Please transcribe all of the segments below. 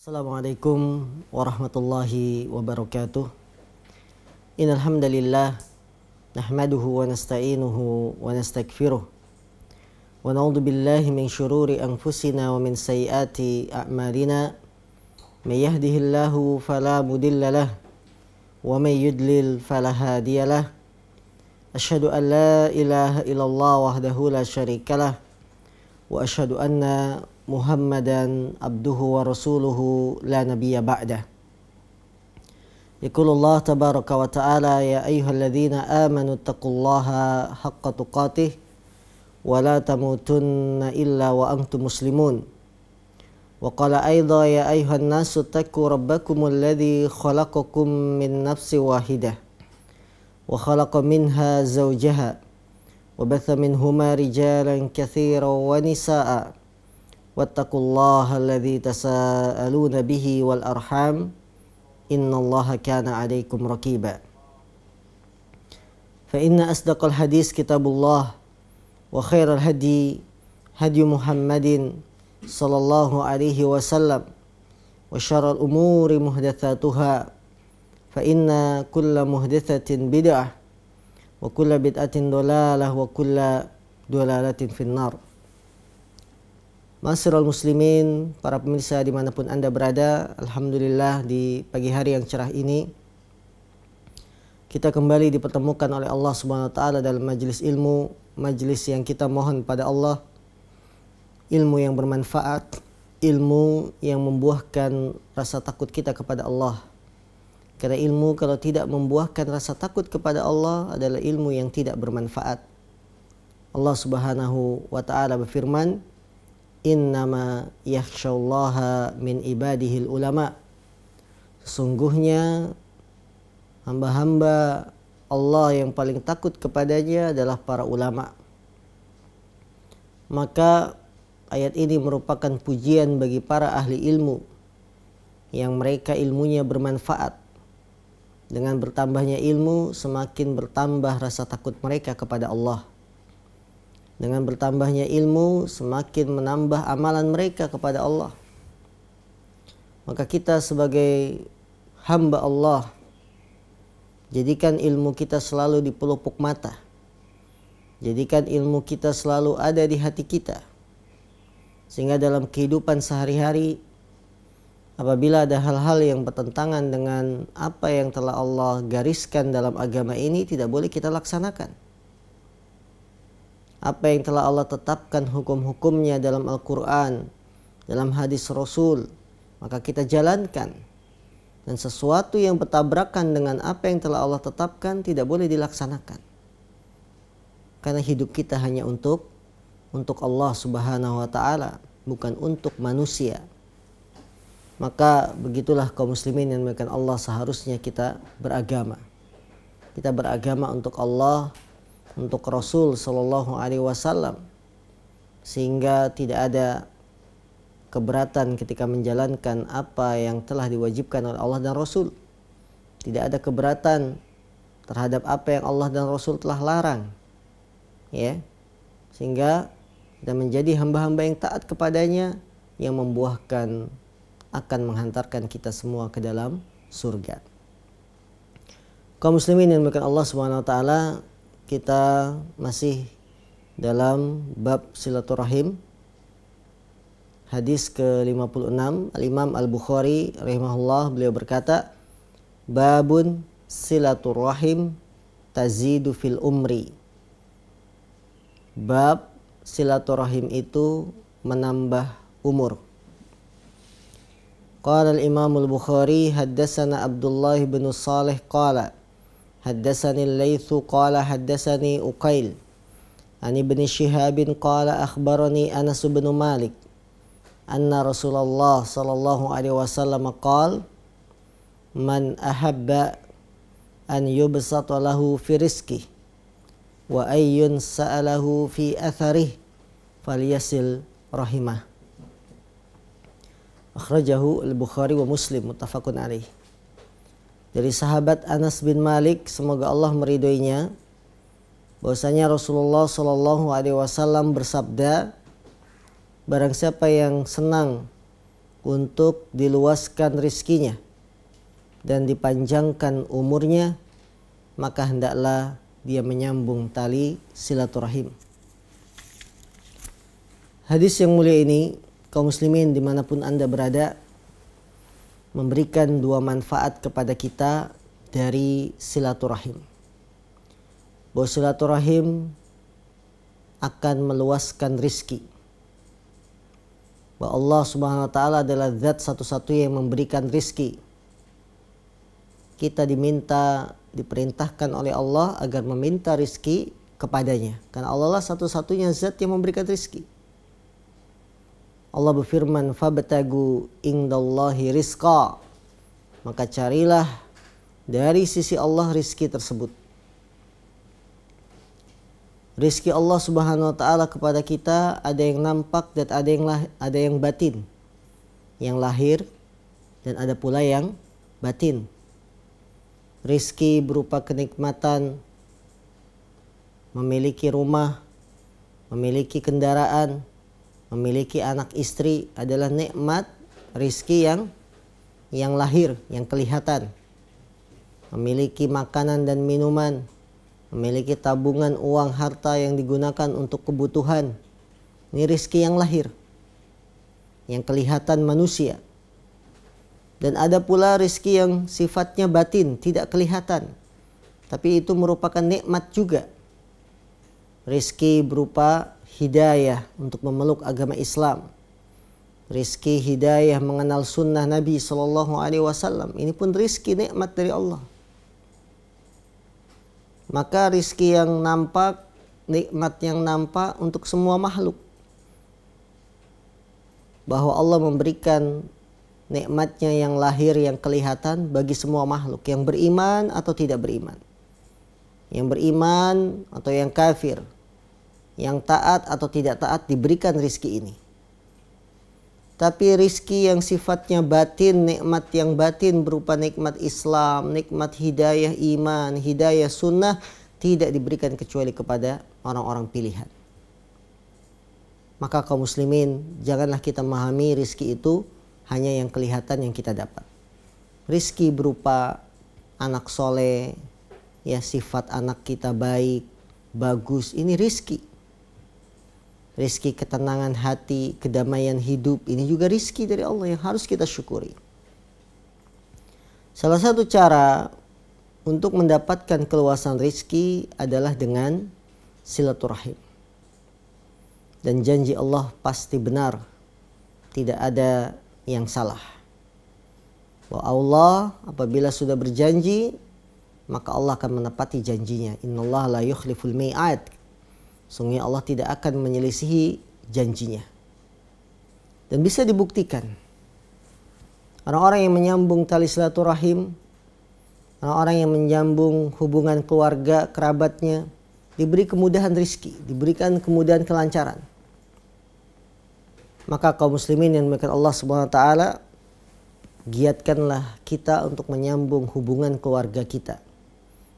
Assalamualaikum warahmatullahi wabarakatuh. Innal hamdalillah nahmaduhu wa nasta'inuhu wa nastaghfiruh wa na'udzu billahi min shururi anfusina wa min sayyiati a'malina. May yahdihillahu fala mudilla lahu wa may yudlil fala hadiyalah. Asyhadu an la ilaha illallah wahdahu la syarikalah wa asyhadu anna Muhammadan abduhu wa rasuluhu la nabiyya ba'dah. Yaqulullah tabaraka wa ta'ala ya ayyuhalladzina amanu taqullaha haqqa tuqatih wa la tamutunna illa wa antum muslimun. Wa qala aidha ya ayyuhan nasu taqu rabbakumul ladzi khalaqakum min nafsin wahidah wa khalaqa minha zawjaha wa batha minhuma rijalan katsiran wa nisaa'a wattaqullaha alladzi tasaaluna bihi wal arham innallaha kana 'alaikum raqiba. Fa inna asdaqal hadis kitabullah wa khairal hadi hadi Muhammadin sallallahu alaihi wasallam wa syarrul umuri muhdatsatuha fa inna kulla muhdatsatin bid'ah wa kulla bid'atin dhalalah wa kulla dhalalatin finnar. Ma'asyiral muslimin, para pemirsa dimanapun Anda berada, alhamdulillah di pagi hari yang cerah ini kita kembali dipertemukan oleh Allah Subhanahu wa taala dalam majelis ilmu, majelis yang kita mohon pada Allah ilmu yang bermanfaat, ilmu yang membuahkan rasa takut kita kepada Allah. Karena ilmu kalau tidak membuahkan rasa takut kepada Allah adalah ilmu yang tidak bermanfaat. Allah Subhanahu wa taala berfirman, innama yakhsyallaha min ibadihil ulama. Sesungguhnya hamba-hamba Allah yang paling takut kepadanya adalah para ulama. Maka ayat ini merupakan pujian bagi para ahli ilmu yang mereka ilmunya bermanfaat. Dengan bertambahnya ilmu semakin bertambah rasa takut mereka kepada Allah. Dengan bertambahnya ilmu semakin menambah amalan mereka kepada Allah. Maka kita sebagai hamba Allah, jadikan ilmu kita selalu di pelupuk mata. Jadikan ilmu kita selalu ada di hati kita. Sehingga dalam kehidupan sehari-hari, apabila ada hal-hal yang bertentangan dengan apa yang telah Allah gariskan dalam agama ini, tidak boleh kita laksanakan. Apa yang telah Allah tetapkan hukum-hukumnya dalam Al-Quran, dalam hadis Rasul, maka kita jalankan. Dan sesuatu yang bertabrakan dengan apa yang telah Allah tetapkan tidak boleh dilaksanakan. Karena hidup kita hanya untuk Allah Subhanahu wa taala, bukan untuk manusia. Maka begitulah kaum muslimin yang dimuliakan Allah, seharusnya kita beragama. Kita beragama untuk Allah, untuk Rasul sallallahu alaihi wasallam, sehingga tidak ada keberatan ketika menjalankan apa yang telah diwajibkan oleh Allah dan Rasul. Tidak ada keberatan terhadap apa yang Allah dan Rasul telah larang. Ya. Sehingga kita menjadi hamba-hamba yang taat kepadanya, yang membuahkan akan menghantarkan kita semua ke dalam surga. Kaum muslimin yang dimuliakan Allah Subhanahu wa taala, kita masih dalam bab silaturahim. Hadis ke-56, Al-Imam Al-Bukhari rahimahullah, beliau berkata, babun silaturahim tazidu fil umri. Bab silaturahim itu menambah umur. Qala al-Imam Al-Bukhari haddatsana Abdullah bin Salih qala حدثني الليث قال حدثني أقيل عن ابن شهاب قال أخبرني أنس بن مالك أن رسول الله صلى الله عليه وسلم قال من أحب أن يبسط له في رزقه وأن ينسأ له في أثره فليصل رحمه. Akhrajahu al-Bukhari wa Muslim muttafaqun alaih. Dari sahabat Anas bin Malik, semoga Allah meridhoinya, bahwasanya Rasulullah Shallallahu Alaihi Wasallam bersabda, barang siapa yang senang untuk diluaskan rizkinya dan dipanjangkan umurnya, maka hendaklah dia menyambung tali silaturahim. Hadis yang mulia ini, kaum muslimin dimanapun Anda berada, memberikan dua manfaat kepada kita dari silaturahim. Bahwa silaturahim akan meluaskan rizki. Bahwa Allah Subhanahu wa ta'ala adalah zat satu-satunya yang memberikan rizki. Kita diperintahkan oleh Allah agar meminta rizki kepadanya. Karena Allah lah satu-satunya zat yang memberikan rizki. Allah berfirman, "Fabtagu indallahi rizqa." Maka carilah dari sisi Allah rizki tersebut. Rizki Allah Subhanahu wa ta'ala kepada kita ada yang nampak dan ada yang batin. Yang lahir dan ada pula yang batin. Rizki berupa kenikmatan, memiliki rumah, memiliki kendaraan, memiliki anak istri adalah nikmat rizki yang lahir, yang kelihatan. Memiliki makanan dan minuman, memiliki tabungan uang harta yang digunakan untuk kebutuhan. Ini rizki yang lahir, yang kelihatan manusia. Dan ada pula rizki yang sifatnya batin, tidak kelihatan. Tapi itu merupakan nikmat juga. Rizki berupa hidayah untuk memeluk agama Islam. Rizki hidayah mengenal sunnah Nabi SAW. Ini pun rizki nikmat dari Allah. Maka rizki yang nampak, nikmat yang nampak untuk semua makhluk. Bahwa Allah memberikan nikmatnya yang lahir, yang kelihatan bagi semua makhluk. Yang beriman atau tidak beriman. Yang beriman atau yang kafir. Yang taat atau tidak taat diberikan rizki ini. Tapi rizki yang sifatnya batin, nikmat yang batin berupa nikmat Islam, nikmat hidayah iman, hidayah sunnah tidak diberikan kecuali kepada orang-orang pilihan. Maka kaum muslimin, janganlah kita memahami rizki itu hanya yang kelihatan yang kita dapat. Rizki berupa anak soleh, ya sifat anak kita baik, bagus, ini rizki. Rizki ketenangan hati, kedamaian hidup, ini juga rizki dari Allah yang harus kita syukuri. Salah satu cara untuk mendapatkan keluasan rizki adalah dengan silaturahim. Dan janji Allah pasti benar, tidak ada yang salah. Bahwa Allah apabila sudah berjanji, maka Allah akan menepati janjinya. Innallaha la yukhliful mi'ad. Sungguh Allah tidak akan menyelisihi janjinya. Dan bisa dibuktikan. Orang-orang yang menyambung tali silaturahim, orang-orang yang menyambung hubungan keluarga, kerabatnya, diberi kemudahan rizki, diberikan kemudahan kelancaran. Maka kaum muslimin yang dimuliakan Allah Subhanahu wa ta'ala, giatkanlah kita untuk menyambung hubungan keluarga kita.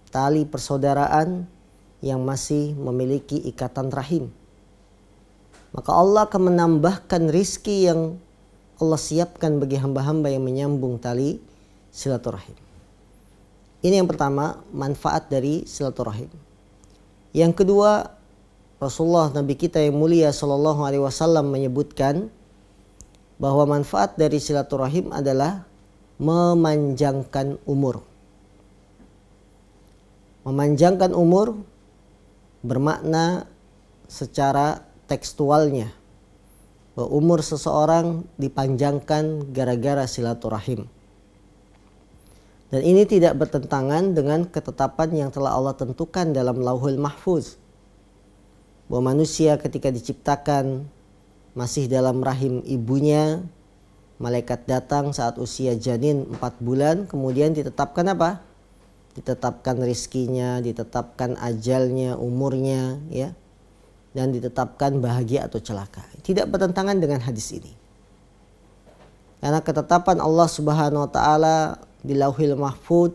Tali persaudaraan yang masih memiliki ikatan rahim. Maka Allah akan menambahkan rizki yang Allah siapkan bagi hamba-hamba yang menyambung tali silaturahim. Ini yang pertama, manfaat dari silaturahim. Yang kedua, Rasulullah Nabi kita yang mulia SAW menyebutkan bahwa manfaat dari silaturahim adalah memanjangkan umur. Memanjangkan umur bermakna secara tekstualnya bahwa umur seseorang dipanjangkan gara-gara silaturahim. Dan ini tidak bertentangan dengan ketetapan yang telah Allah tentukan dalam Lauhul Mahfuz. Bahwa manusia ketika diciptakan masih dalam rahim ibunya, malaikat datang saat usia janin 4 bulan, kemudian ditetapkan apa? Ditetapkan rizkinya, ditetapkan ajalnya, umurnya, ya, dan ditetapkan bahagia atau celaka. Tidak bertentangan dengan hadis ini. Karena ketetapan Allah Subhanahu wa ta'ala di Lauhil Mahfuz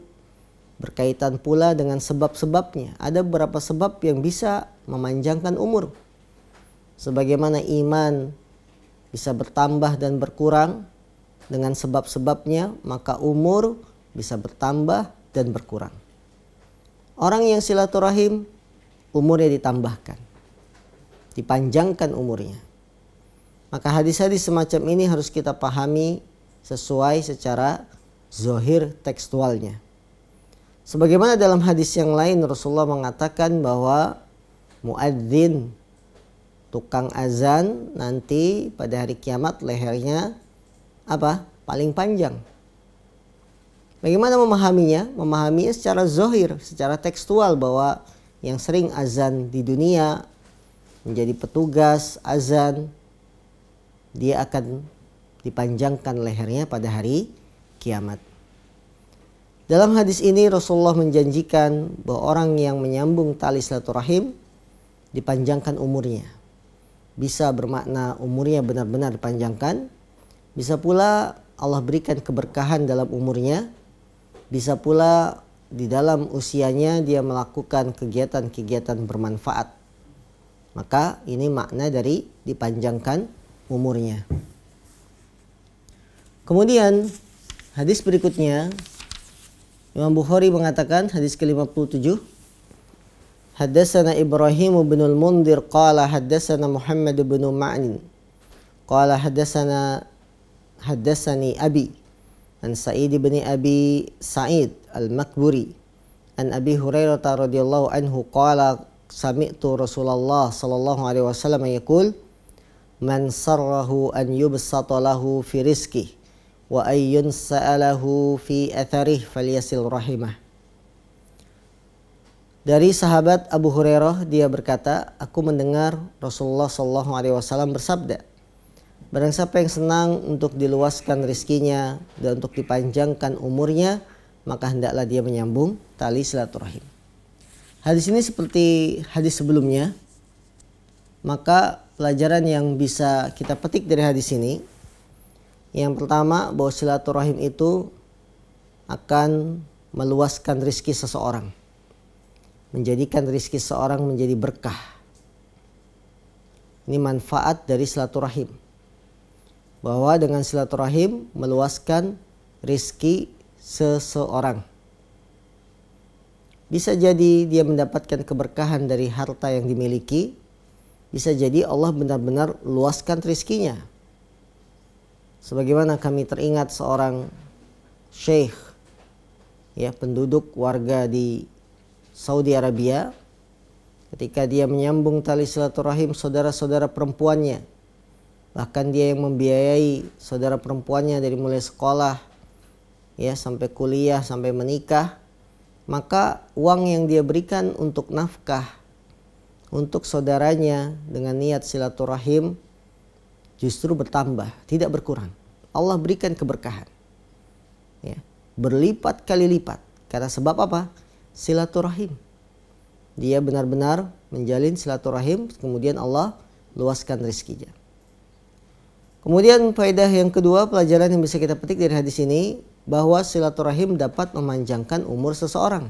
berkaitan pula dengan sebab-sebabnya. Ada beberapa sebab yang bisa memanjangkan umur. Sebagaimana iman bisa bertambah dan berkurang, dengan sebab-sebabnya, maka umur bisa bertambah dan berkurang. Orang yang silaturahim, umurnya ditambahkan, dipanjangkan umurnya. Maka hadis-hadis semacam ini harus kita pahami sesuai secara zahir tekstualnya. Sebagaimana dalam hadis yang lain Rasulullah mengatakan bahwa muadzin, tukang azan, nanti pada hari kiamat lehernya apa? Paling panjang. Bagaimana memahaminya? Memahaminya secara zahir, secara tekstual, bahwa yang sering azan di dunia menjadi petugas azan, dia akan dipanjangkan lehernya pada hari kiamat. Dalam hadis ini Rasulullah menjanjikan bahwa orang yang menyambung tali silaturahim dipanjangkan umurnya. Bisa bermakna umurnya benar-benar dipanjangkan, bisa pula Allah berikan keberkahan dalam umurnya, bisa pula di dalam usianya dia melakukan kegiatan-kegiatan bermanfaat. Maka ini makna dari dipanjangkan umurnya. Kemudian hadis berikutnya Imam Bukhari mengatakan, hadis ke-57, Haddatsana Ibrahim bin al-Mundhir qala haddatsana Muhammad bin Ma'in qala haddatsani Abi an Sa'id bin Abi Sa'id al-Makburi an Abi Hurairah radhiyallahu anhu qala sami'tu Rasulullah sallallahu alaihi wasallam yaqul man sarrahu an yubsata lahu fi rizqihi wa ayyun sa'alahu fi atharih falyasil rahimah. Dari sahabat Abu Hurairah, dia berkata, aku mendengar Rasulullah sallallahu alaihi wasallam bersabda, barang siapa yang senang untuk diluaskan rizkinya dan untuk dipanjangkan umurnya, maka hendaklah dia menyambung tali silaturahim. Hadis ini seperti hadis sebelumnya, maka pelajaran yang bisa kita petik dari hadis ini, yang pertama, bahwa silaturahim itu akan meluaskan rizki seseorang, menjadikan rizki seorang menjadi berkah. Ini manfaat dari silaturahim, bahwa dengan silaturahim meluaskan rizki seseorang. Bisa jadi dia mendapatkan keberkahan dari harta yang dimiliki, bisa jadi Allah benar-benar luaskan rizkinya. Sebagaimana kami teringat seorang syekh, ya, penduduk warga di Saudi Arabia, ketika dia menyambung tali silaturahim saudara-saudara perempuannya, bahkan dia yang membiayai saudara perempuannya dari mulai sekolah, ya, sampai kuliah, sampai menikah, maka uang yang dia berikan untuk nafkah untuk saudaranya dengan niat silaturahim justru bertambah, tidak berkurang. Allah berikan keberkahan, ya, berlipat kali lipat. Karena sebab apa? Silaturahim. Dia benar-benar menjalin silaturahim, kemudian Allah luaskan rezekinya. Kemudian faedah yang kedua, pelajaran yang bisa kita petik dari hadis ini, bahwa silaturahim dapat memanjangkan umur seseorang.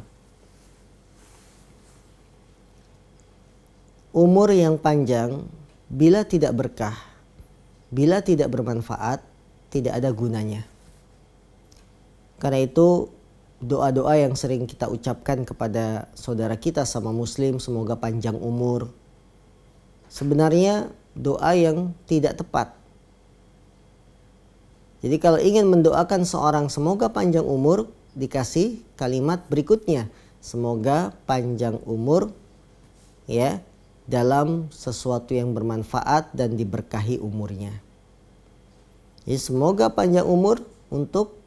Umur yang panjang bila tidak berkah, bila tidak bermanfaat, tidak ada gunanya. Karena itu doa-doa yang sering kita ucapkan kepada saudara kita sama muslim, semoga panjang umur, sebenarnya doa yang tidak tepat. Jadi kalau ingin mendoakan seorang semoga panjang umur, dikasih kalimat berikutnya, semoga panjang umur, ya, dalam sesuatu yang bermanfaat dan diberkahi umurnya. Jadi semoga panjang umur untuk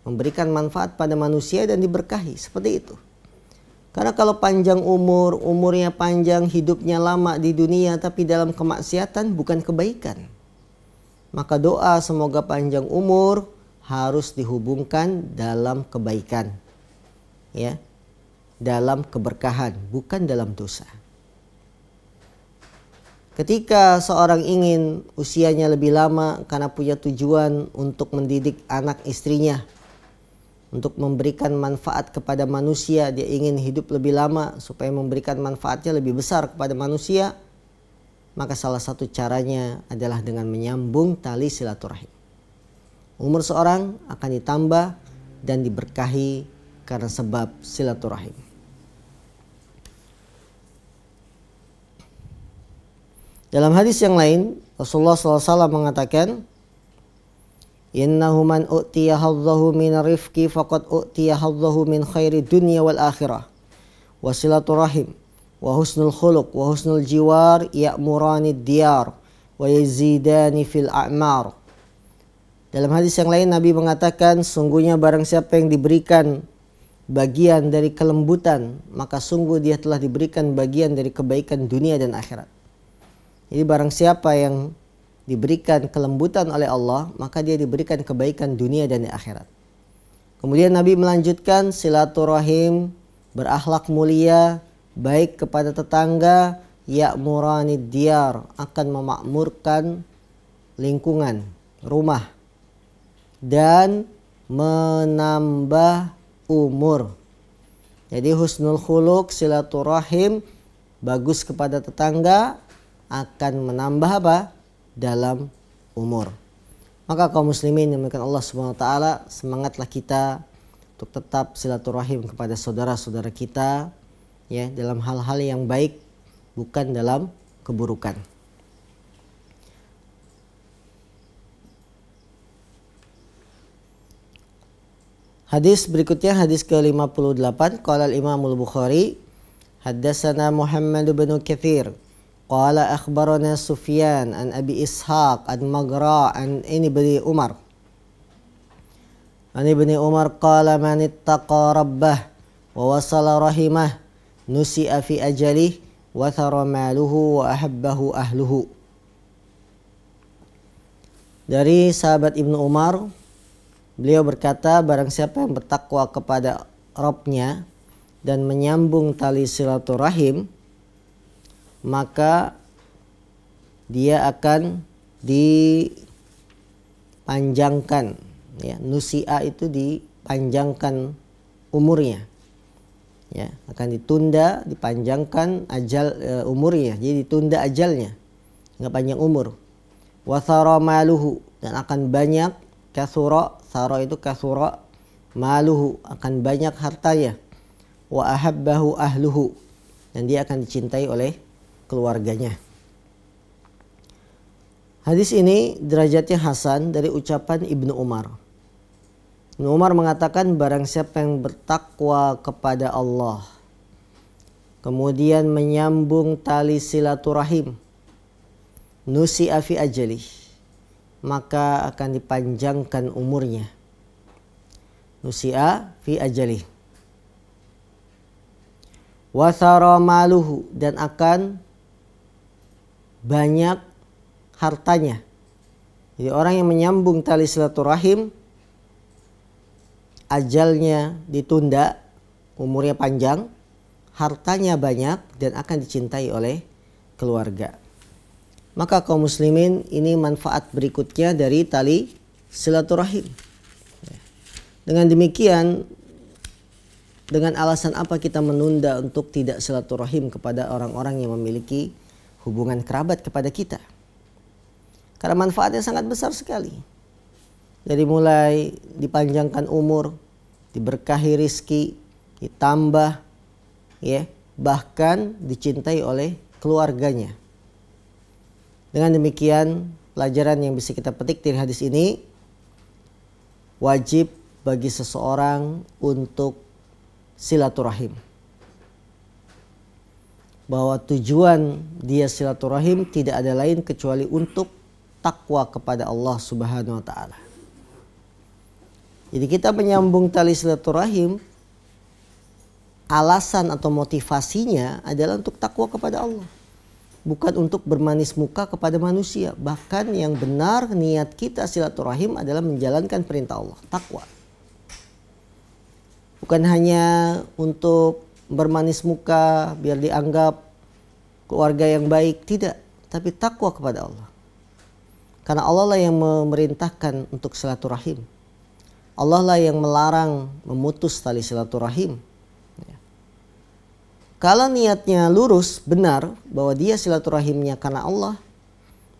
memberikan manfaat pada manusia dan diberkahi, seperti itu. Karena kalau panjang umur, umurnya panjang, hidupnya lama di dunia tapi dalam kemaksiatan, bukan kebaikan. Maka doa semoga panjang umur harus dihubungkan dalam kebaikan, ya, dalam keberkahan, bukan dalam dosa. Ketika seorang ingin usianya lebih lama karena punya tujuan untuk mendidik anak istrinya, untuk memberikan manfaat kepada manusia, dia ingin hidup lebih lama supaya memberikan manfaatnya lebih besar kepada manusia, maka salah satu caranya adalah dengan menyambung tali silaturahim. Umur seorang akan ditambah dan diberkahi karena sebab silaturahim. Dalam hadis yang lain, Rasulullah SAW mengatakan, Innahu man u'tiya hadzahu min rifqi faqad u'tiya hadzahu min khairi dunya wal akhirah. Wa silaturahim wa husnul khuluq wa husnul jiwar ya'muranid diyar wa yazidani fil a'mar. Dalam hadis yang lain Nabi mengatakan, sungguhnya barang siapa yang diberikan bagian dari kelembutan, maka sungguh dia telah diberikan bagian dari kebaikan dunia dan akhirat. Jadi barang siapa yang diberikan kelembutan oleh Allah, maka dia diberikan kebaikan dunia dan akhirat. Kemudian Nabi melanjutkan, silaturahim, berakhlak mulia, baik kepada tetangga, ya'muranid diyar, akan memakmurkan lingkungan, rumah, dan menambah umur. Jadi husnul khuluq, silaturahim, bagus kepada tetangga, akan menambah apa? Dalam umur. Maka kaum muslimin yang dimuliakan Allah Subhanahu wa taala, semangatlah kita untuk tetap silaturahim kepada saudara-saudara kita ya, dalam hal-hal yang baik, bukan dalam keburukan. Hadis berikutnya, hadis ke-58, qala al-Imam al-Bukhari, haddatsana Muhammad bin Katsir qala akhbarana Sufyan an Abi Ishaq an Maghra an Ibni Umar. An Ibni Umar qala man ittaqa rabbah wa wasala rahimah nusi'a fi ajalih wa thara maluhu wa ahabbahu ahluhu. Dari sahabat Ibnu Umar, beliau berkata, barang siapa yang bertakwa kepada Rabbnya dan menyambung tali silaturahim, maka dia akan dipanjangkan ya, nusi'a itu dipanjangkan umurnya ya, akan ditunda, dipanjangkan umurnya, jadi ditunda ajalnya hingga panjang umur. Wa thara maluhu, dan akan banyak, kathura, thara itu kathura, maluhu, akan banyak hartanya. Wa ahabbahu ahluhu, dan dia akan dicintai oleh keluarganya. Hadis ini derajatnya hasan dari ucapan Ibnu Umar. Ibnu Umar mengatakan, barang siapa yang bertakwa kepada Allah, kemudian menyambung tali silaturahim, nusi'a fi ajalih, maka akan dipanjangkan umurnya. Nusi'a fi ajalih. Wa thara maluhu, dan akan banyak hartanya. Jadi orang yang menyambung tali silaturahim, ajalnya ditunda, umurnya panjang, hartanya banyak, dan akan dicintai oleh keluarga. Maka kaum muslimin, ini manfaat berikutnya dari tali silaturahim. Dengan demikian, dengan alasan apa kita menunda untuk tidak silaturahim kepada orang-orang yang memiliki hubungan kerabat kepada kita? Karena manfaatnya sangat besar sekali. Dari mulai dipanjangkan umur, diberkahi rizki, ditambah, ya, bahkan dicintai oleh keluarganya. Dengan demikian, pelajaran yang bisa kita petik dari hadis ini, wajib bagi seseorang untuk silaturahim. Bahwa tujuan dia silaturahim tidak ada lain kecuali untuk takwa kepada Allah Subhanahu wa taala. Jadi kita menyambung tali silaturahim, alasan atau motivasinya adalah untuk takwa kepada Allah, bukan untuk bermanis muka kepada manusia. Bahkan yang benar niat kita silaturahim adalah menjalankan perintah Allah, takwa. Bukan hanya untuk bermanis muka biar dianggap keluarga yang baik, tidak, tapi takwa kepada Allah. Karena Allah lah yang memerintahkan untuk silaturahim. Allah lah yang melarang memutus tali silaturahim. Kalau niatnya lurus, benar, bahwa dia silaturahimnya karena Allah,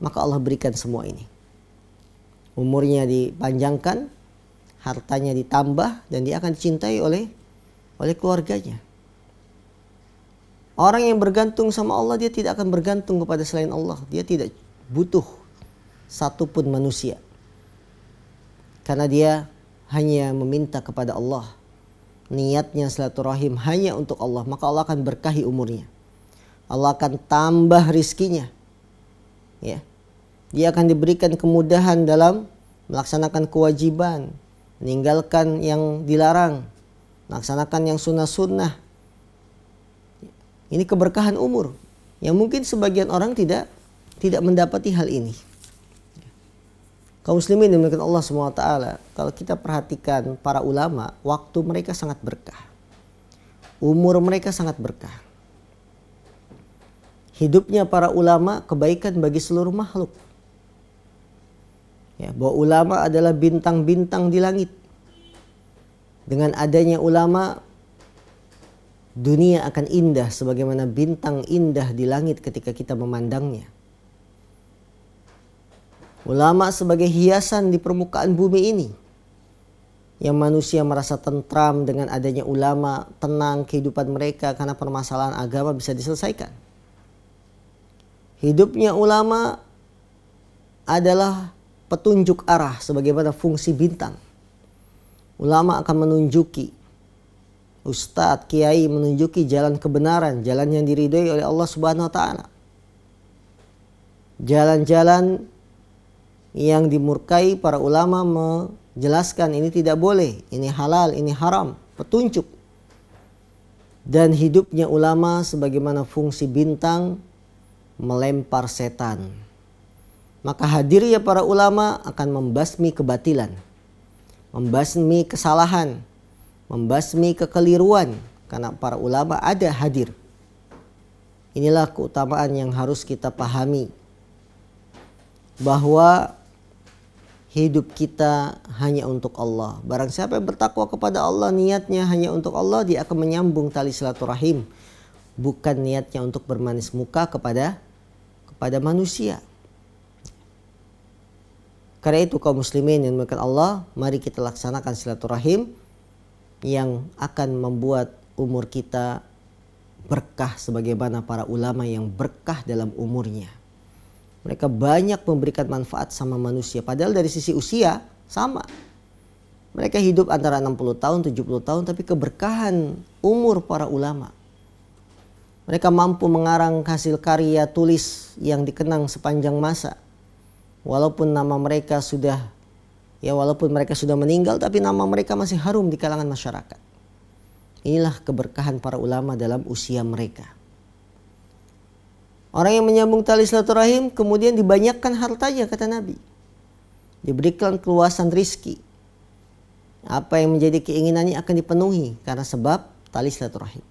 maka Allah berikan semua ini. umurnya dipanjangkan, hartanya ditambah, dan dia akan dicintai oleh keluarganya. Orang yang bergantung sama Allah, dia tidak akan bergantung kepada selain Allah. Dia tidak butuh satupun manusia, karena dia hanya meminta kepada Allah. Niatnya silaturahim hanya untuk Allah, maka Allah akan berkahi umurnya. Allah akan tambah rizkinya. Ya. Dia akan diberikan kemudahan dalam melaksanakan kewajiban, meninggalkan yang dilarang, melaksanakan yang sunnah-sunnah. Ini keberkahan umur yang mungkin sebagian orang tidak mendapati hal ini. Kaum muslimin dimuliakan Allah SWT, kalau kita perhatikan para ulama, waktu mereka sangat berkah. Umur mereka sangat berkah. Hidupnya para ulama kebaikan bagi seluruh makhluk. Ya, bahwa ulama adalah bintang-bintang di langit. Dengan adanya ulama, dunia akan indah sebagaimana bintang indah di langit ketika kita memandangnya. Ulama sebagai hiasan di permukaan bumi ini, yang manusia merasa tentram dengan adanya ulama, tenang kehidupan mereka karena permasalahan agama bisa diselesaikan. Hidupnya ulama adalah petunjuk arah sebagaimana fungsi bintang. Ulama akan menunjuki, ustadz, kiai menunjuki jalan kebenaran, jalan yang diridhoi oleh Allah Subhanahu wa taala. Jalan-jalan yang dimurkai, para ulama menjelaskan ini tidak boleh, ini halal, ini haram, petunjuk. Dan hidupnya ulama sebagaimana fungsi bintang melempar setan. Maka hadirnya para ulama akan membasmi kebatilan, membasmi kesalahan, membasmi kekeliruan, karena para ulama ada hadir. Inilah keutamaan yang harus kita pahami, bahwa hidup kita hanya untuk Allah. Barang siapa yang bertakwa kepada Allah, niatnya hanya untuk Allah, dia akan menyambung tali silaturahim, bukan niatnya untuk bermanis muka kepada manusia. Karena itu kaum muslimin yang dimuliakan Allah, mari kita laksanakan silaturahim yang akan membuat umur kita berkah sebagaimana para ulama yang berkah dalam umurnya. Mereka banyak memberikan manfaat sama manusia. Padahal dari sisi usia sama. Mereka hidup antara 60 tahun, 70 tahun. Tapi keberkahan umur para ulama. Mereka mampu mengarang hasil karya tulis yang dikenang sepanjang masa. Walaupun mereka sudah meninggal, tapi nama mereka masih harum di kalangan masyarakat. Inilah keberkahan para ulama dalam usia mereka. Orang yang menyambung tali silaturahim kemudian dibanyakkan hartanya, kata Nabi. Diberikan keluasan rizki. Apa yang menjadi keinginannya akan dipenuhi karena sebab tali silaturahim.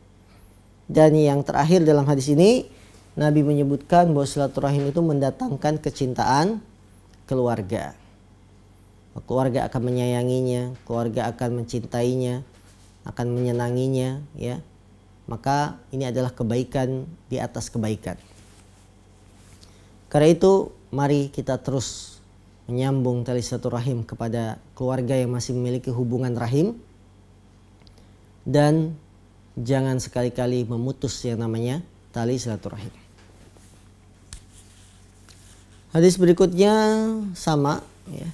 Dan yang terakhir dalam hadis ini, Nabi menyebutkan bahwa silaturahim itu mendatangkan kecintaan keluarga. Keluarga akan menyayanginya, keluarga akan mencintainya, akan menyenanginya, ya. Maka ini adalah kebaikan di atas kebaikan. Karena itu mari kita terus menyambung tali silaturahim kepada keluarga yang masih memiliki hubungan rahim, dan jangan sekali-kali memutus yang namanya tali silaturahim. Hadis berikutnya sama, ya.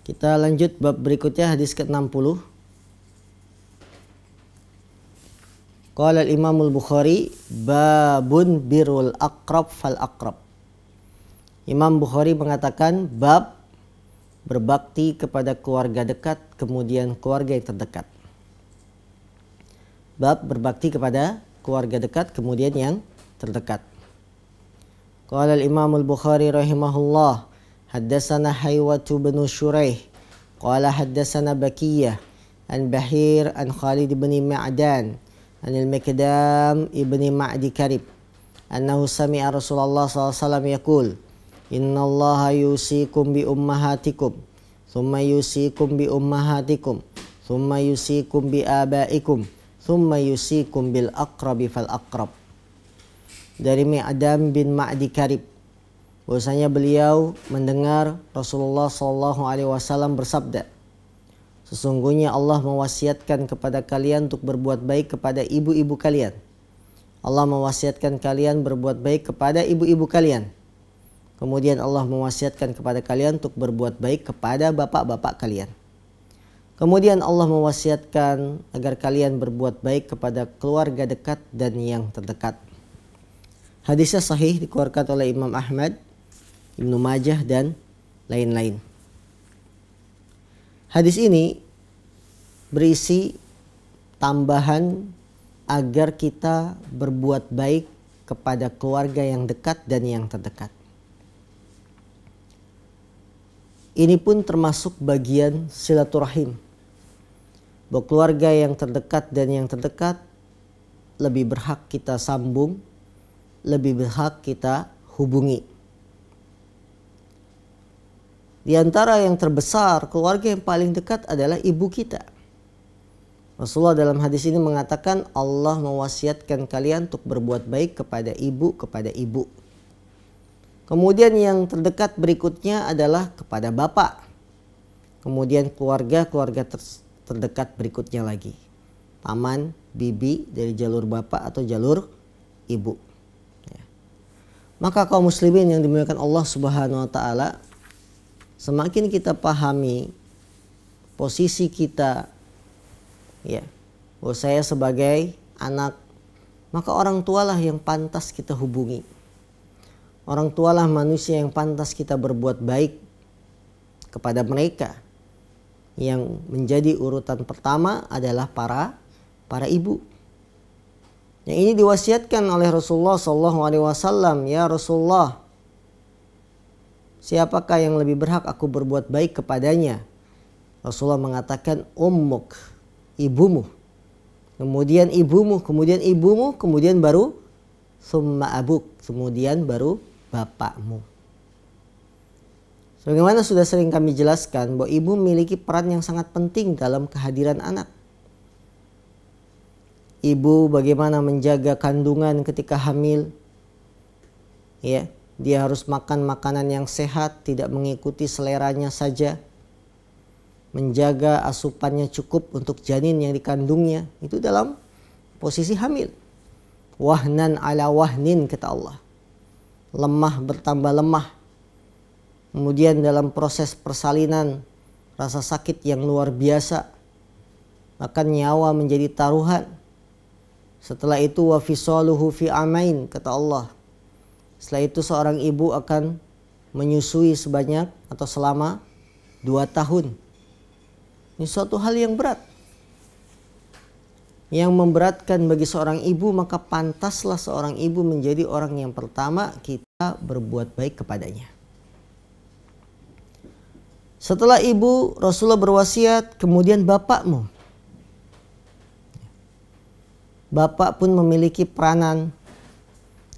Kita lanjut bab berikutnya, hadis ke-60. Qala al-Imam al-Bukhari babun birrul aqrab fal aqrab. Imam Bukhari mengatakan bab berbakti kepada keluarga dekat kemudian keluarga yang terdekat. Bab berbakti kepada keluarga dekat kemudian yang terdekat. Qala al-Imam al-Bukhari rahimahullah haddatsana Haywatu bin Shuraih qala haddatsana Bakiyah an Bahir an Khalid bin Ma'dan an al-Miqdam ibni Ma'di Karib annahu sami'a Rasulullah sallallahu alaihi wasallam yaqul innallaha yusikum bi ummahatikum thumma yusikum bi ummahatikum thumma yusikum bi abaikum thumma yusikum bil aqrabi fal aqrab. Dari Mi'dam bin Ma'di Karib, bahwasanya beliau mendengar Rasulullah SAW bersabda, sesungguhnya Allah mewasiatkan kepada kalian untuk berbuat baik kepada ibu-ibu kalian. Allah mewasiatkan kalian berbuat baik kepada ibu-ibu kalian. Kemudian Allah mewasiatkan kepada kalian untuk berbuat baik kepada bapak-bapak kalian. Kemudian Allah mewasiatkan agar kalian berbuat baik kepada keluarga dekat dan yang terdekat. Hadisnya sahih, dikeluarkan oleh Imam Ahmad, Ibnu Majah dan lain-lain. Hadis ini berisi tambahan agar kita berbuat baik kepada keluarga yang dekat dan yang terdekat. Ini pun termasuk bagian silaturahim. Bahwa keluarga yang terdekat dan yang terdekat lebih berhak kita sambung, lebih berhak kita hubungi. Di antara yang terbesar, keluarga yang paling dekat adalah ibu kita. Rasulullah dalam hadis ini mengatakan Allah mewasiatkan kalian untuk berbuat baik kepada ibu. Kemudian yang terdekat berikutnya adalah kepada bapak. Kemudian keluarga terdekat berikutnya lagi. Paman, bibi dari jalur bapak atau jalur ibu. Ya. Maka kaum muslimin yang dimuliakan Allah Subhanahu wa taala, semakin kita pahami posisi kita, ya, bahwa saya sebagai anak, maka orang tualah yang pantas kita hubungi. Orang tualah manusia yang pantas kita berbuat baik kepada mereka. Yang menjadi urutan pertama adalah para ibu. Yang ini diwasiatkan oleh Rasulullah SAW. Ya Rasulullah, siapakah yang lebih berhak aku berbuat baik kepadanya? Rasulullah mengatakan ummuk, ibumu. Kemudian ibumu, kemudian baru summa abuk, kemudian baru bapakmu. Sebagaimana sudah sering kami jelaskan bahwa ibu memiliki peran yang sangat penting dalam kehadiran anak. Ibu bagaimana menjaga kandungan ketika hamil. Ya, dia harus makan makanan yang sehat, tidak mengikuti seleranya saja. Menjaga asupannya cukup untuk janin yang dikandungnya. Itu dalam posisi hamil. Wahnan ala wahnin kata Allah. Lemah bertambah lemah. Kemudian dalam proses persalinan rasa sakit yang luar biasa. Bahkan nyawa menjadi taruhan. Setelah itu wa fisaluhu fi amain kata Allah. Setelah itu seorang ibu akan menyusui sebanyak atau selama 2 tahun. Ini suatu hal yang berat. Yang memberatkan bagi seorang ibu, maka pantaslah seorang ibu menjadi orang yang pertama kita berbuat baik kepadanya. Setelah ibu, Rasulullah berwasiat, kemudian bapakmu. Bapak pun memiliki peranan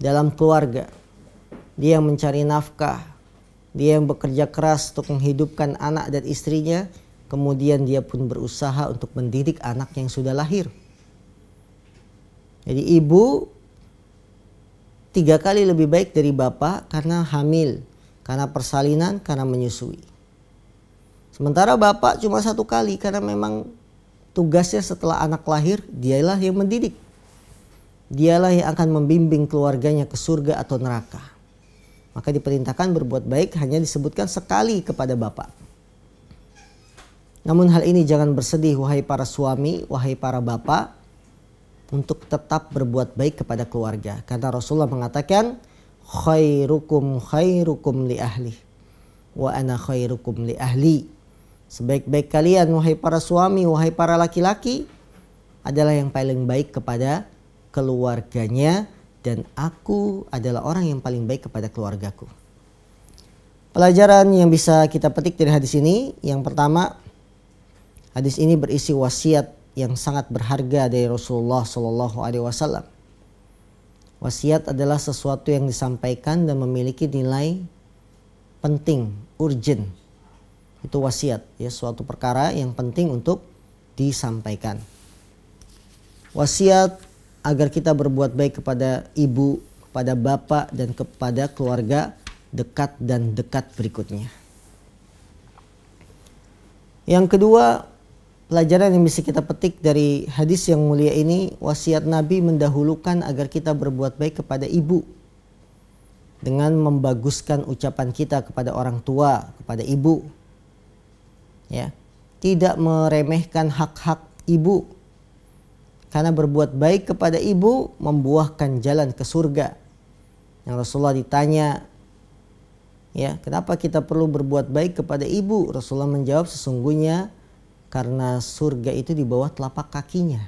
dalam keluarga. Dia yang mencari nafkah, dia yang bekerja keras untuk menghidupkan anak dan istrinya. Kemudian dia pun berusaha untuk mendidik anak yang sudah lahir. Jadi ibu 3 kali lebih baik dari bapak karena hamil, karena persalinan, karena menyusui. Sementara bapak cuma 1 kali karena memang tugasnya setelah anak lahir, dialah yang mendidik. Dialah yang akan membimbing keluarganya ke surga atau neraka. Maka diperintahkan berbuat baik hanya disebutkan sekali kepada bapak. Namun hal ini jangan bersedih wahai para suami, wahai para bapak, untuk tetap berbuat baik kepada keluarga. Karena Rasulullah mengatakan khairukum li ahli wa ana khairukum li ahli. Sebaik-baik kalian wahai para suami, wahai para laki-laki adalah yang paling baik kepada keluarganya dan aku adalah orang yang paling baik kepada keluargaku. Pelajaran yang bisa kita petik dari hadis ini, yang pertama, hadis ini berisi wasiat yang sangat berharga dari Rasulullah SAW. Wasiat adalah sesuatu yang disampaikan dan memiliki nilai penting, urgent. Itu wasiat, ya, suatu perkara yang penting untuk disampaikan. Wasiat agar kita berbuat baik kepada ibu, kepada bapak dan kepada keluarga dekat dan dekat berikutnya. Yang kedua, pelajaran yang bisa kita petik dari hadis yang mulia ini, wasiat Nabi mendahulukan agar kita berbuat baik kepada ibu dengan membaguskan ucapan kita kepada orang tua, kepada ibu. Ya, tidak meremehkan hak-hak ibu. Karena berbuat baik kepada ibu membuahkan jalan ke surga. Yang Rasulullah ditanya, ya, kenapa kita perlu berbuat baik kepada ibu? Rasulullah menjawab, sesungguhnya karena surga itu di bawah telapak kakinya.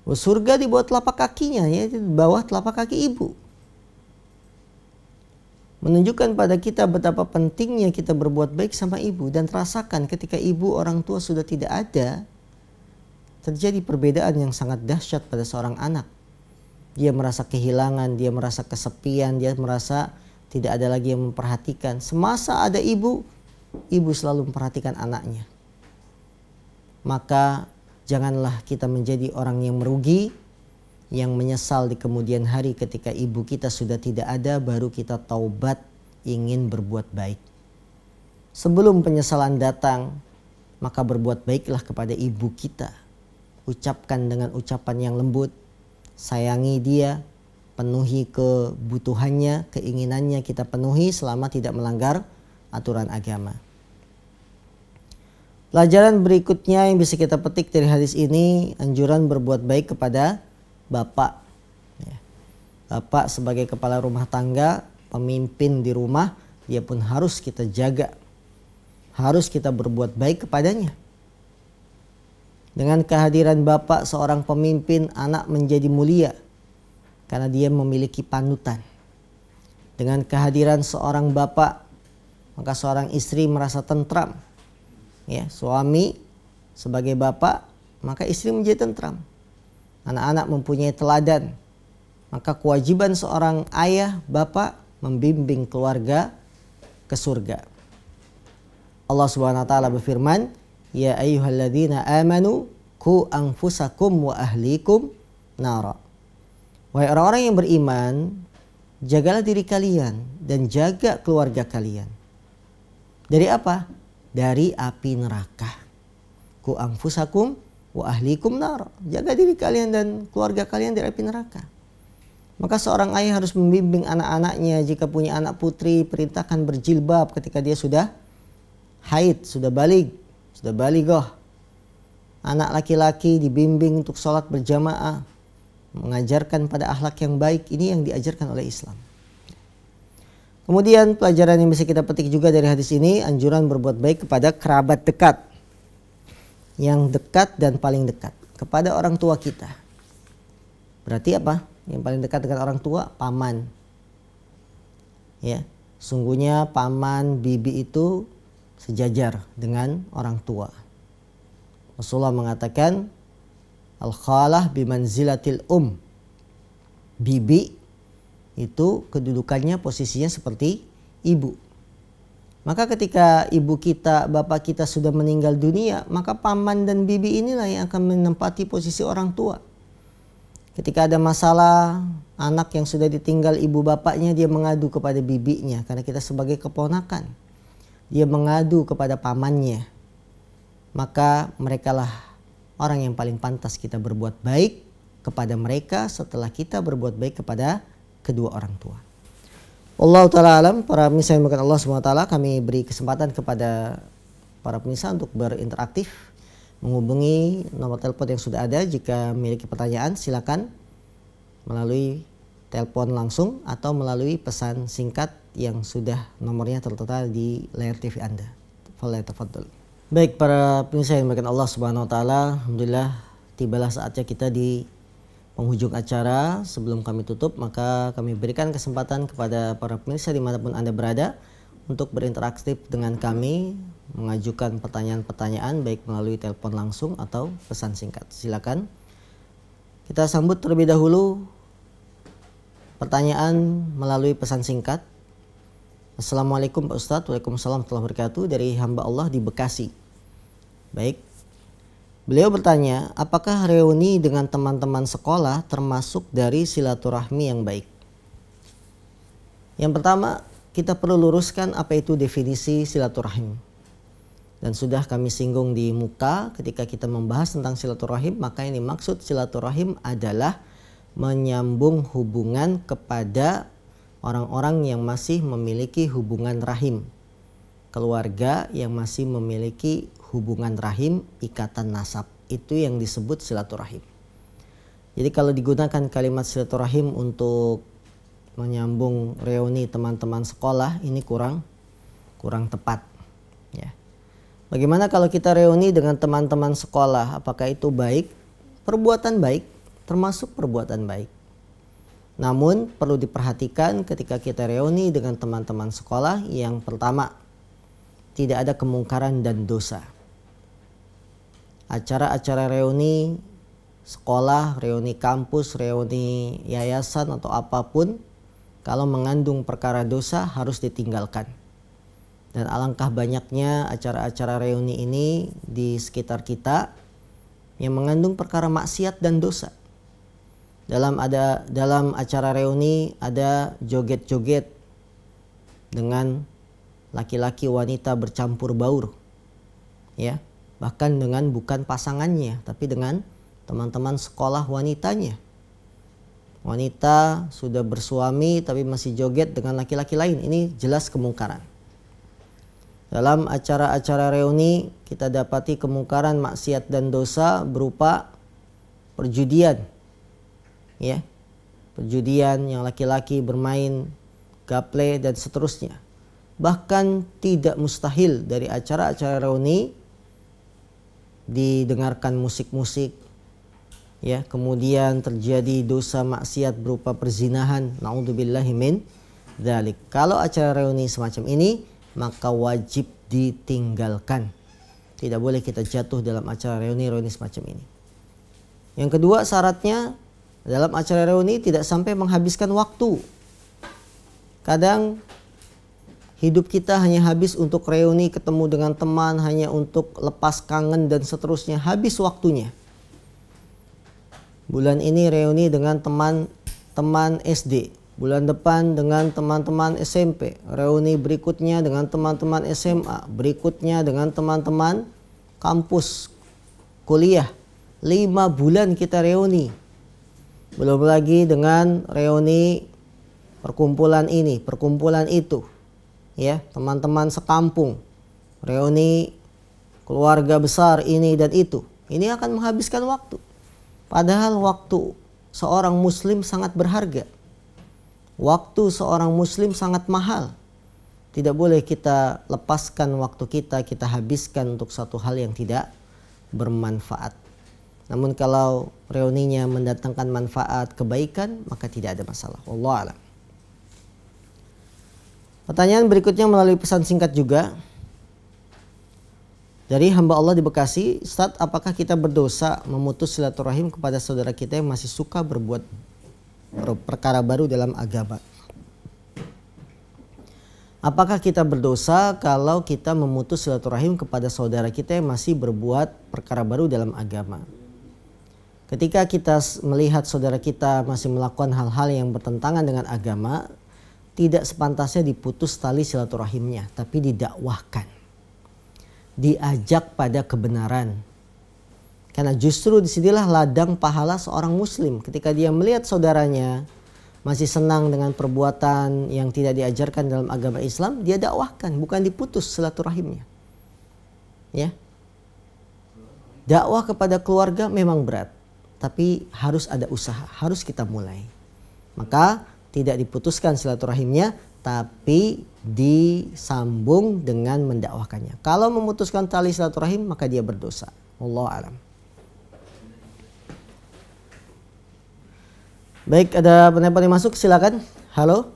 Surga di bawah telapak kakinya, yaitu di bawah telapak kaki ibu. Menunjukkan pada kita betapa pentingnya kita berbuat baik sama ibu. Dan rasakan ketika ibu orang tua sudah tidak ada, terjadi perbedaan yang sangat dahsyat pada seorang anak. Dia merasa kehilangan, dia merasa kesepian, dia merasa tidak ada lagi yang memperhatikan. Semasa ada ibu, ibu selalu memperhatikan anaknya. Maka janganlah kita menjadi orang yang merugi, yang menyesal di kemudian hari ketika ibu kita sudah tidak ada, baru kita taubat ingin berbuat baik. Sebelum penyesalan datang, maka berbuat baiklah kepada ibu kita. Ucapkan dengan ucapan yang lembut, sayangi dia, penuhi kebutuhannya, keinginannya kita penuhi selama tidak melanggar aturan agama. Pelajaran berikutnya yang bisa kita petik dari hadis ini, anjuran berbuat baik kepada bapak. Bapak sebagai kepala rumah tangga, pemimpin di rumah, dia pun harus kita jaga. Harus kita berbuat baik kepadanya. Dengan kehadiran bapak seorang pemimpin, anak menjadi mulia karena dia memiliki panutan. Dengan kehadiran seorang bapak, maka seorang istri merasa tentram. Ya, suami sebagai bapak, maka istri menjadi tentram. Anak-anak mempunyai teladan, maka kewajiban seorang ayah, bapak membimbing keluarga ke surga. Allah Subhanahu wa taala berfirman, ya ayyuhalladzina amanu qu anfusakum wa ahlikum nara. Wahai orang-orang yang beriman, jagalah diri kalian dan jaga keluarga kalian. Dari apa? Dari api neraka. Qu anfusakum wa ahlikum nar. Jaga diri kalian dan keluarga kalian dari api neraka. Maka seorang ayah harus membimbing anak-anaknya. Jika punya anak putri, perintahkan berjilbab ketika dia sudah haid, sudah balighah. Anak laki-laki dibimbing untuk sholat berjamaah, mengajarkan pada akhlak yang baik. Ini yang diajarkan oleh Islam. Kemudian pelajaran yang bisa kita petik juga dari hadis ini, anjuran berbuat baik kepada kerabat dekat. Yang dekat dan paling dekat, kepada orang tua kita. Berarti apa? Yang paling dekat dengan orang tua, paman. Ya, sungguhnya paman, bibi itu sejajar dengan orang tua. Rasulullah mengatakan, al-khalah bimanzilatil Bibi itu kedudukannya, posisinya seperti ibu. Maka ketika ibu kita, bapak kita sudah meninggal dunia, maka paman dan bibi inilah yang akan menempati posisi orang tua. Ketika ada masalah, anak yang sudah ditinggal ibu bapaknya, dia mengadu kepada bibinya. Karena kita sebagai keponakan, dia mengadu kepada pamannya. Maka merekalah orang yang paling pantas kita berbuat baik kepada mereka setelah kita berbuat baik kepada kedua orang tua. Allah Ta'ala alam, para pemirsa yang dimuliakan Allah SWT, kami beri kesempatan kepada para pemirsa untuk berinteraktif, menghubungi nomor telepon yang sudah ada. Jika memiliki pertanyaan, silakan melalui telepon langsung atau melalui pesan singkat yang sudah nomornya tertera di layar TV Anda. Tafadhol. Baik para pemirsa yang dimuliakan Allah SWT, alhamdulillah tibalah saatnya kita di penghujung acara. Sebelum kami tutup, maka kami berikan kesempatan kepada para pemirsa dimanapun Anda berada untuk berinteraktif dengan kami, mengajukan pertanyaan-pertanyaan baik melalui telepon langsung atau pesan singkat. Silakan. Kita sambut terlebih dahulu pertanyaan melalui pesan singkat. Assalamualaikum Pak Ustadz. Waalaikumsalam warahmatullahi wabarakatuh. Dari hamba Allah di Bekasi. Baik. Beliau bertanya, apakah reuni dengan teman-teman sekolah termasuk dari silaturahmi yang baik? Yang pertama, kita perlu luruskan apa itu definisi silaturahim. Dan sudah kami singgung di muka ketika kita membahas tentang silaturahim, maka yang dimaksud silaturahim adalah menyambung hubungan kepada orang-orang yang masih memiliki hubungan rahim. Keluarga yang masih memiliki hubungan rahim, ikatan nasab. Itu yang disebut silaturahim. Jadi kalau digunakan kalimat silaturahim untuk menyambung reuni teman-teman sekolah, ini kurang tepat, ya. Bagaimana kalau kita reuni dengan teman-teman sekolah? Apakah itu baik? Perbuatan baik, termasuk perbuatan baik. Namun perlu diperhatikan ketika kita reuni dengan teman-teman sekolah, yang pertama, tidak ada kemungkaran dan dosa. Acara-acara reuni sekolah, reuni kampus, reuni yayasan atau apapun, kalau mengandung perkara dosa harus ditinggalkan. Dan alangkah banyaknya acara-acara reuni ini di sekitar kita yang mengandung perkara maksiat dan dosa. Dalam acara reuni ada joget-joget dengan laki-laki wanita bercampur baur, ya, bahkan dengan bukan pasangannya tapi dengan teman-teman sekolah wanitanya. Wanita sudah bersuami tapi masih joget dengan laki-laki lain. Ini jelas kemungkaran. Dalam acara-acara reuni kita dapati kemungkaran, maksiat dan dosa berupa perjudian, ya, perjudian yang laki-laki bermain gaple dan seterusnya. Bahkan tidak mustahil dari acara-acara reuni didengarkan musik-musik, ya, kemudian terjadi dosa maksiat berupa perzinahan, naudzubillahi min dzalik. Kalau acara reuni semacam ini, maka wajib ditinggalkan. Tidak boleh kita jatuh dalam acara reuni semacam ini. Yang kedua, syaratnya dalam acara reuni tidak sampai menghabiskan waktu. Kadang hidup kita hanya habis untuk reuni, ketemu dengan teman, hanya untuk lepas kangen dan seterusnya, habis waktunya. Bulan ini reuni dengan teman-teman SD, bulan depan dengan teman-teman SMP, reuni berikutnya dengan teman-teman SMA, berikutnya dengan teman-teman kampus, kuliah. 5 bulan kita reuni. Belum lagi dengan reuni perkumpulan ini, perkumpulan itu, ya, teman-teman sekampung, reuni keluarga besar ini dan itu. Ini akan menghabiskan waktu. Padahal waktu seorang muslim sangat berharga. Waktu seorang muslim sangat mahal. Tidak boleh kita lepaskan waktu kita habiskan untuk satu hal yang tidak bermanfaat. Namun kalau reuninya mendatangkan manfaat, kebaikan, maka tidak ada masalah. Wallahu a'lam. Pertanyaan berikutnya melalui pesan singkat juga dari hamba Allah di Bekasi. Ustaz, apakah kita berdosa memutus silaturahim kepada saudara kita yang masih suka berbuat perkara baru dalam agama? Apakah kita berdosa kalau kita memutus silaturahim kepada saudara kita yang masih berbuat perkara baru dalam agama? Ketika kita melihat saudara kita masih melakukan hal-hal yang bertentangan dengan agama, tidak sepantasnya diputus tali silaturahimnya, tapi didakwahkan, diajak pada kebenaran. Karena justru disinilah ladang pahala seorang muslim. Ketika dia melihat saudaranya masih senang dengan perbuatan yang tidak diajarkan dalam agama Islam, dia dakwahkan, bukan diputus silaturahimnya. Ya. Dakwah kepada keluarga memang berat, tapi harus ada usaha, harus kita mulai. Maka tidak diputuskan silaturahimnya, tapi disambung dengan mendakwahkannya. Kalau memutuskan tali silaturahim, maka dia berdosa. Wallahu a'lam. Baik, ada penelpon yang masuk, silakan. Halo.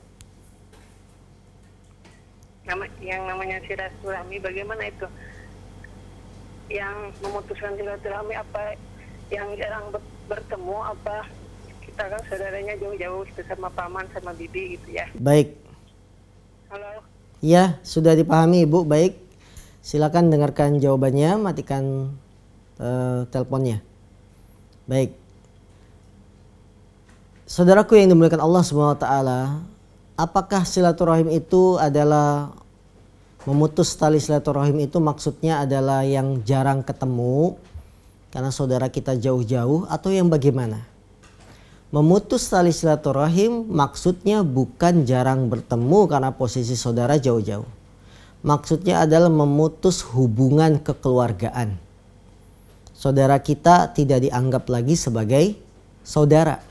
Yang namanya silaturahmi, bagaimana itu? Yang memutuskan silaturahmi, apa yang jarang bertemu, apa kita kan saudaranya jauh-jauh gitu, sama paman sama bibi gitu ya. Baik. Halo. Ya, sudah dipahami Ibu. Baik, silakan dengarkan jawabannya, matikan teleponnya. Baik. Saudaraku yang dimuliakan Allah SWT, apakah silaturahim itu adalah memutus tali silaturahim itu maksudnya adalah yang jarang ketemu karena saudara kita jauh-jauh atau yang bagaimana? Memutus tali silaturahim maksudnya bukan jarang bertemu karena posisi saudara jauh-jauh. Maksudnya adalah memutus hubungan kekeluargaan. Saudara kita tidak dianggap lagi sebagai saudara.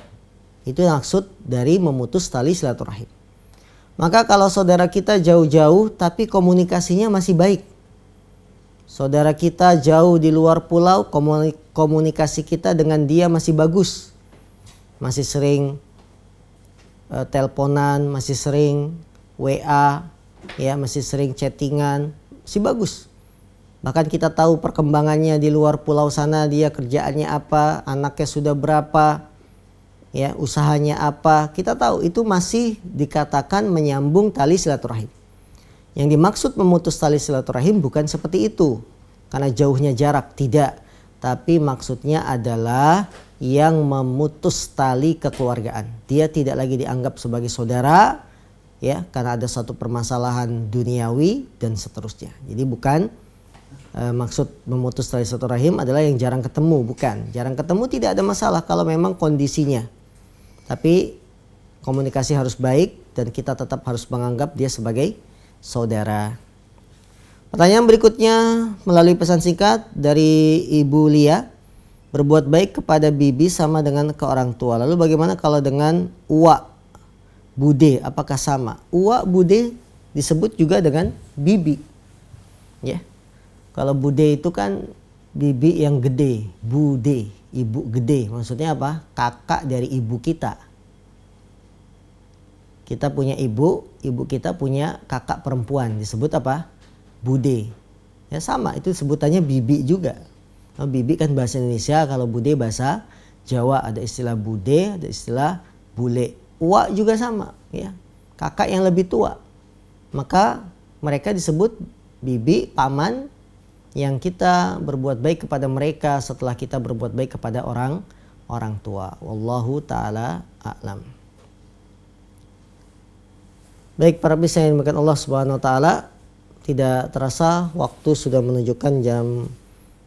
Itu maksud dari memutus tali silaturahim. Maka kalau saudara kita jauh-jauh tapi komunikasinya masih baik. Saudara kita jauh di luar pulau, komunikasi kita dengan dia masih bagus. Masih sering teleponan, masih sering WA, ya, masih sering chattingan, masih bagus. Bahkan kita tahu perkembangannya di luar pulau sana, dia kerjaannya apa, anaknya sudah berapa, ya, usahanya apa, kita tahu itu masih dikatakan menyambung tali silaturahim. Yang dimaksud memutus tali silaturahim bukan seperti itu karena jauhnya jarak, tidak, tapi maksudnya adalah yang memutus tali kekeluargaan. Dia tidak lagi dianggap sebagai saudara, ya, karena ada satu permasalahan duniawi dan seterusnya. Jadi bukan maksud memutus tali silaturahim adalah yang jarang ketemu, bukan. Jarang ketemu tidak ada masalah kalau memang kondisinya. Tapi komunikasi harus baik dan kita tetap harus menganggap dia sebagai saudara. Pertanyaan berikutnya melalui pesan singkat dari Ibu Lia. Berbuat baik kepada bibi sama dengan ke orang tua. Lalu bagaimana kalau dengan uwa, bude, apakah sama? Uwa, bude disebut juga dengan bibi. Ya. Kalau bude itu kan bibi yang gede, bude, ibu gede. Maksudnya apa? Kakak dari ibu kita. Kita punya ibu kita punya kakak perempuan. Disebut apa? Bude. Ya sama, itu sebutannya bibi juga. Bibi kan bahasa Indonesia, kalau bude bahasa Jawa. Ada istilah bude, ada istilah bule. Uwa juga sama, ya. Kakak yang lebih tua. Maka mereka disebut bibi, paman, yang kita berbuat baik kepada mereka setelah kita berbuat baik kepada orang tua. Wallahu ta'ala a'lam. Baik para pemirsa yang dimuliakan Allah Subhanahu wa taala, tidak terasa waktu sudah menunjukkan jam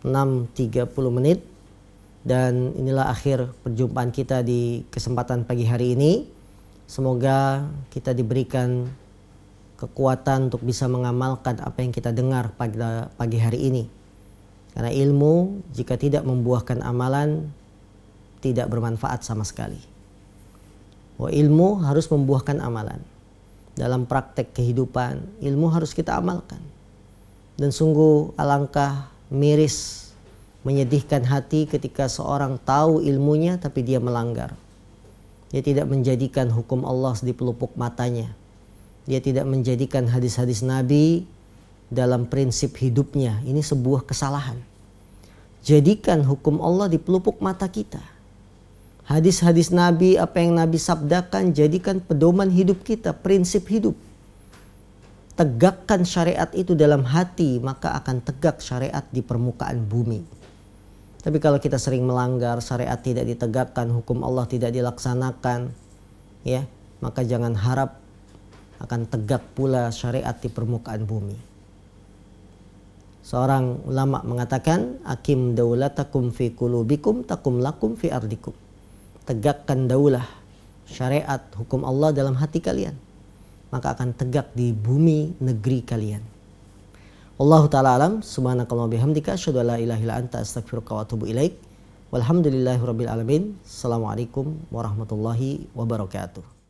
6.30 menit dan inilah akhir perjumpaan kita di kesempatan pagi hari ini. Semoga kita diberikan kekuatan untuk bisa mengamalkan apa yang kita dengar pada pagi hari ini. Karena ilmu jika tidak membuahkan amalan tidak bermanfaat sama sekali. Ilmu harus membuahkan amalan. Dalam praktek kehidupan, ilmu harus kita amalkan. Dan sungguh alangkah miris, menyedihkan hati ketika seorang tahu ilmunya tapi dia melanggar. Dia tidak menjadikan hukum Allah di pelupuk matanya. Dia tidak menjadikan hadis-hadis Nabi dalam prinsip hidupnya. Ini sebuah kesalahan. Jadikan hukum Allah di pelupuk mata kita. Hadis-hadis Nabi, apa yang Nabi sabdakan, jadikan pedoman hidup kita, prinsip hidup. Tegakkan syariat itu dalam hati, maka akan tegak syariat di permukaan bumi. Tapi kalau kita sering melanggar, syariat tidak ditegakkan, hukum Allah tidak dilaksanakan, ya, maka jangan harap akan tegak pula syariat di permukaan bumi. Seorang ulama mengatakan, akim daulatakum fi qulubikum takum lakum fi ardikum. Tegakkan daulah syariat hukum Allah dalam hati kalian, maka akan tegak di bumi negeri kalian. Wallahu ta'ala alam. Subhanakallahumma bihamdika asyhadu an la ilaha illa anta astaghfiruka wa atubu ilaik. Walhamdulillahirabbil alamin. Assalamualaikum warahmatullahi wabarakatuh.